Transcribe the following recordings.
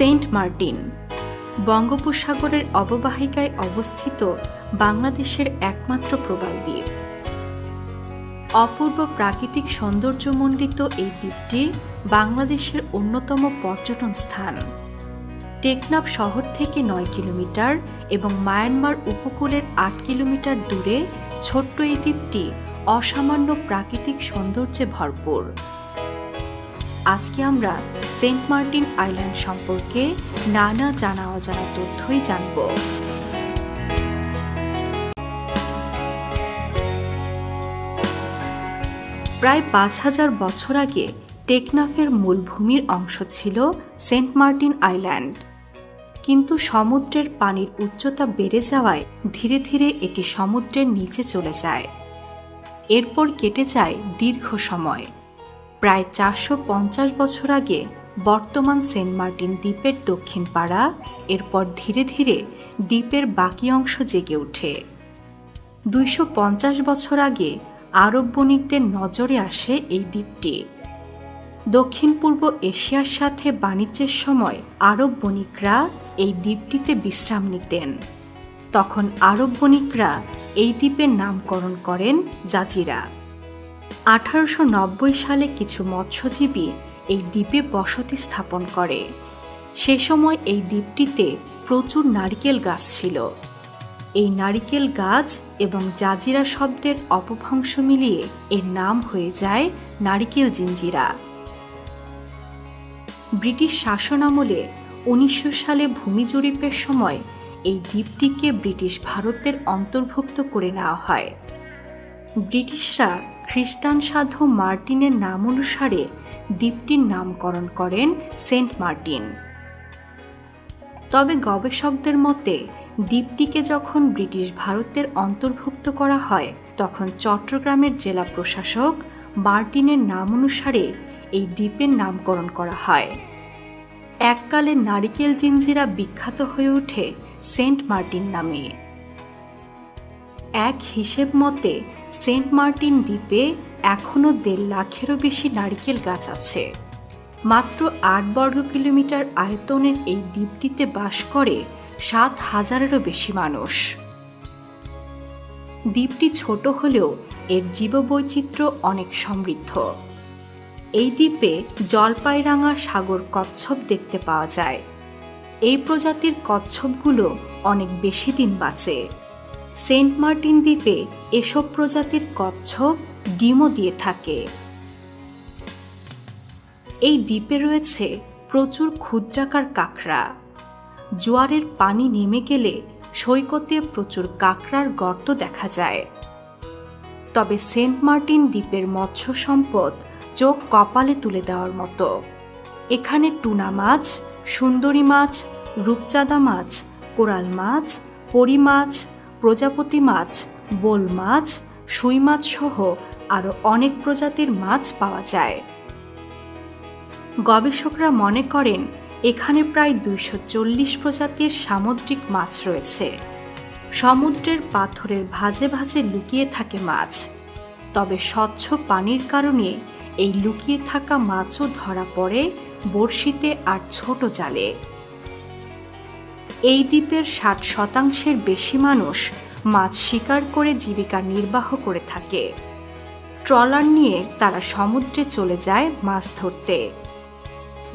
Saint Martin বঙ্গোপসাগরের অববাহিকায় অবস্থিত বাংলাদেশের একমাত্র প্রবাল দ্বীপ। অপূর্ব প্রাকৃতিক সৌন্দর্যমণ্ডিত এই দ্বীপটি বাংলাদেশের অন্যতম পর্যটন স্থান। টেকনাফ শহর থেকে ৯ কিলোমিটার এবং মায়ানমার উপকূলের ৮ কিলোমিটার দূরে ছোট্ট এই দ্বীপটি অসামান্য প্রাকৃতিক সৌন্দর্যে ভরপুর। আজকে আমরা সেন্ট মার্টিন আইল্যান্ড সম্পর্কে নানা জানা অজানা তথ্যই জানব। প্রায় ৫,০০০ বছর আগে টেকনাফের মূল ভূমির অংশ ছিল সেন্ট মার্টিন আইল্যান্ড, কিন্তু সমুদ্রের পানির উচ্চতা বেড়ে যাওয়ায় ধীরে ধীরে এটি সমুদ্রের নিচে চলে যায়। এরপর কেটে যায় দীর্ঘ সময়। প্রায় ৪৫০ বছর আগে বর্তমান সেন্ট মার্টিন দ্বীপের দক্ষিণ পাড়া, এরপর ধীরে ধীরে দ্বীপের বাকি অংশ জেগে ওঠে। ২৫০ বছর আগে আরব বণিকদের নজরে আসে এই দ্বীপটি। দক্ষিণ পূর্ব এশিয়ার সাথে বাণিজ্যের সময় আরব বণিকরা এই দ্বীপটিতে বিশ্রাম নিতেন। তখন আরব বণিকরা এই দ্বীপের নামকরণ করেন জাজিরা। ১৮৯০ সালে কিছু মৎস্যজীবী এই দ্বীপে বসতি স্থাপন করে। সে সময় এই দ্বীপটিতে প্রচুর নারিকেল গাছ ছিল। এই নারিকেল গাছ এবং জাজিরা শব্দের অপভ্রংশ মিলিয়ে এর নাম হয়ে যায় নারিকেল জিঞ্জিরা। ব্রিটিশ শাসন আমলে ১৯০০ সালে ভূমি জরিপের সময় এই দ্বীপটিকে ব্রিটিশ ভারতের অন্তর্ভুক্ত করে নেওয়া হয়। ব্রিটিশরা খ্রিস্টান সাধু মার্টিনের নাম অনুসারে দ্বীপটির নামকরণ করেন সেন্ট মার্টিন। তবে গবেষকদের মতে দ্বীপটিকে যখন ব্রিটিশ ভারতের অন্তর্ভুক্ত করা হয়, তখন চট্টগ্রামের জেলা প্রশাসক মার্টিনের নাম অনুসারে এই দ্বীপের নামকরণ করা হয়। এককালে নারিকেল জিঞ্জিরা বিখ্যাত হয়ে ওঠে সেন্ট মার্টিন নামে। এক হিসেব মতে সেন্ট মার্টিন দ্বীপে এখনও ১.৫ লাখেরও বেশি নারিকেল গাছ আছে। মাত্র ৮ বর্গ কিলোমিটার আয়তনের এই দ্বীপটিতে বাস করে ৭,০০০-এরও বেশি মানুষ। দ্বীপটি ছোট হলেও এর জীববৈচিত্র্য অনেক সমৃদ্ধ। এই দ্বীপে জলপাইরাঙা সাগর কচ্ছপ দেখতে পাওয়া যায়। এই প্রজাতির কচ্ছপগুলো অনেক বেশি দিন বাঁচে। সেন্ট মার্টিন দ্বীপে এসব প্রজাতির কচ্ছপ ডিমও দিয়ে থাকে। এই দ্বীপে রয়েছে প্রচুর ক্ষুদ্রাকার কাঁকড়া। জোয়ারের পানি নেমে গেলে সৈকতে প্রচুর কাঁকড়ার গর্ত দেখা যায়। তবে সেন্ট মার্টিন দ্বীপের মৎস্য সম্পদ চোখ কপালে তুলে দেওয়ার মতো। এখানে টুনা মাছ, সুন্দরী মাছ, রূপচাঁদা মাছ, কোরাল মাছ, পরি মাছ, প্রজাপতি মাছ, বোল মাছ, সুই মাছ সহ আরও অনেক প্রজাতির মাছ পাওয়া যায়। গবেষকরা মনে করেন এখানে প্রায় ২৪০ প্রজাতির সামুদ্রিক মাছ রয়েছে। সমুদ্রের পাথরের ভাঁজে ভাঁজে লুকিয়ে থাকে মাছ। তবে স্বচ্ছ পানির কারণে এই লুকিয়ে থাকা মাছও ধরা পড়ে বড়শিতে আর ছোট জালে। এই দ্বীপের ৬০% বেশি মানুষ মাছ শিকার করে জীবিকা নির্বাহ করে থাকে। ট্রলার নিয়ে তারা সমুদ্রে চলে যায় মাছ ধরতে।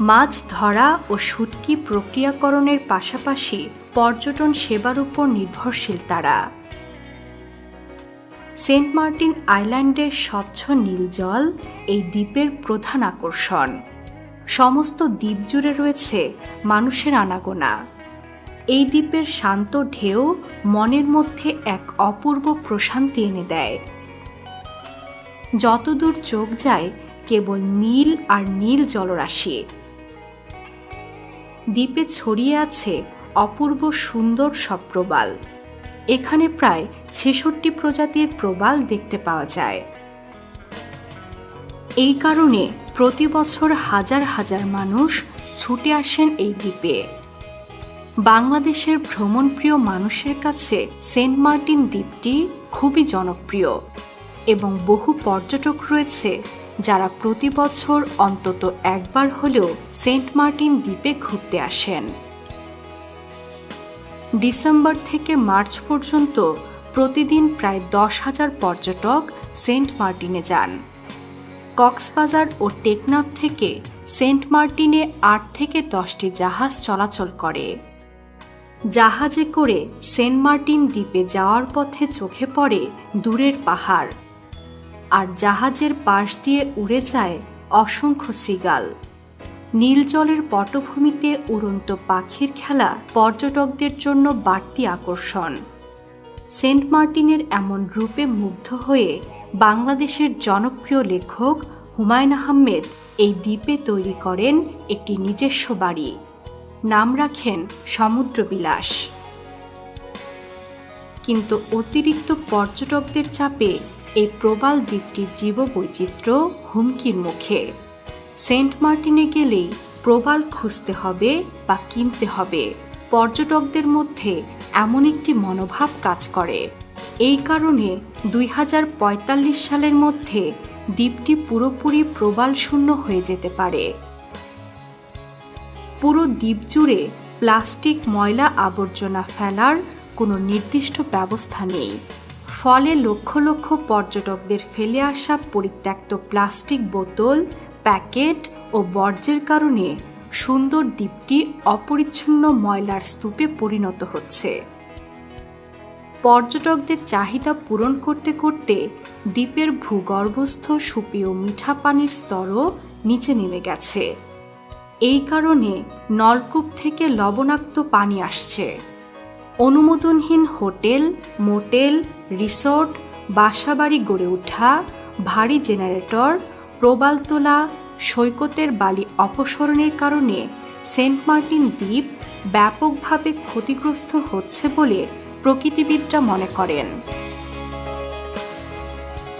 মাছ ধরা ও শুটকি প্রক্রিয়াকরণের পাশাপাশি পর্যটন সেবার উপর নির্ভরশীল তারা। সেন্ট মার্টিন আইল্যান্ডের স্বচ্ছ নীল জল এই দ্বীপের প্রধান আকর্ষণ। সমস্ত দ্বীপ জুড়ে রয়েছে মানুষের আনাগোনা। এই দ্বীপের শান্ত ঢেউ মনের মধ্যে এক অপূর্ব প্রশান্তি এনে দেয়। যতদূর চোখ যায় কেবল নীল আর নীল জলরাশি। দ্বীপে ছড়িয়ে আছে অপূর্ব সুন্দর সব প্রবাল। এখানে প্রায় ৬৬ প্রজাতির প্রবাল দেখতে পাওয়া যায়। এই কারণে প্রতি বছর হাজার হাজার মানুষ ছুটে আসেন এই দ্বীপে। বাংলাদেশের ভ্রমণপ্রিয় মানুষের কাছে সেন্ট মার্টিন দ্বীপটি খুবই জনপ্রিয় এবং বহু পর্যটক রয়েছে যারা প্রতি বছর অন্তত একবার হলেও সেন্ট মার্টিন দ্বীপে ঘুরতে আসেন। ডিসেম্বর থেকে মার্চ পর্যন্ত প্রতিদিন প্রায় 10,000 পর্যটক সেন্ট মার্টিনে যান। কক্সবাজার ও টেকনাফ থেকে সেন্ট মার্টিনে 8 থেকে 10টি জাহাজ চলাচল করে। জাহাজে করে সেন্ট মার্টিন দ্বীপে যাওয়ার পথে চোখে পড়ে দূরের পাহাড়, আর জাহাজের পাশ দিয়ে উড়ে যায় অসংখ্য সিগাল। নীল জলের পটভূমিতে উড়ন্ত পাখির খেলা পর্যটকদের জন্য বাড়তি আকর্ষণ। সেন্ট মার্টিনের এমন রূপে মুগ্ধ হয়ে বাংলাদেশের জনপ্রিয় লেখক হুমায়ুন আহমেদ এই দ্বীপে তৈরি করেন একটি নিজস্ব বাড়ি। নাম রাখেন সমুদ্রবিলাস। কিন্তু অতিরিক্ত পর্যটকদের চাপে এই প্রবাল দ্বীপটির জীববৈচিত্র্য হুমকির মুখে। সেন্ট মার্টিনে গেলেই প্রবাল খুঁজতে হবে বা কিনতে হবে, পর্যটকদের মধ্যে এমন একটি মনোভাব কাজ করে। এই কারণে 2045 সালের মধ্যে দ্বীপটি পুরোপুরি প্রবাল শূন্য হয়ে যেতে পারে। পুরো দ্বীপ জুড়ে প্লাস্টিক ময়লা আবর্জনা ফেলার কোনো নির্দিষ্ট ব্যবস্থা নেই। ফলে লক্ষ লক্ষ পর্যটকদের ফেলে আসা পরিত্যক্ত প্লাস্টিক বোতল, প্যাকেট ও বর্জ্যের কারণে সুন্দর দ্বীপটি অপরিচ্ছন্ন ময়লার স্তূপে পরিণত হচ্ছে। পর্যটকদের চাহিদা পূরণ করতে করতে দ্বীপের ভূগর্ভস্থ সুপেয় মিঠা পানির স্তরও নিচে নেমে গেছে। এই কারণে নলকূপ থেকে লবণাক্ত পানি আসছে। অনুমোদনহীন হোটেল, মোটেল, রিসোর্ট, বাসাবাড়ি গড়ে ওঠা, ভারী জেনারেটর, প্রবাল তোলা, সৈকতের বালি অপসারণের কারণে সেন্ট মার্টিন দ্বীপ ব্যাপকভাবে ক্ষতিগ্রস্ত হচ্ছে বলে প্রকৃতিবিদরা মনে করেন।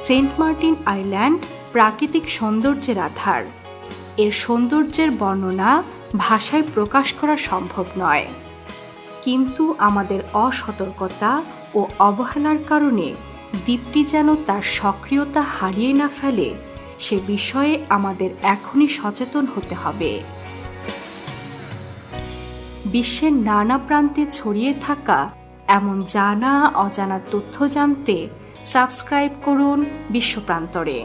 সেন্ট মার্টিন আইল্যান্ড প্রাকৃতিক সৌন্দর্যের আধার। এর সৌন্দর্যের বর্ণনা ভাষায় প্রকাশ করা সম্ভব নয়, কিন্তু আমাদের অসতর্কতা ও অবহেলার কারণে দ্বীপটি যেন তার সক্রিয়তা হারিয়ে না ফেলে, সে বিষয়ে আমাদের এখনই সচেতন হতে হবে। বিশ্বের নানা প্রান্তে ছড়িয়ে থাকা এমন জানা অজানা তথ্য জানতে সাবস্ক্রাইব করুন বিশ্বপ্রান্তরে।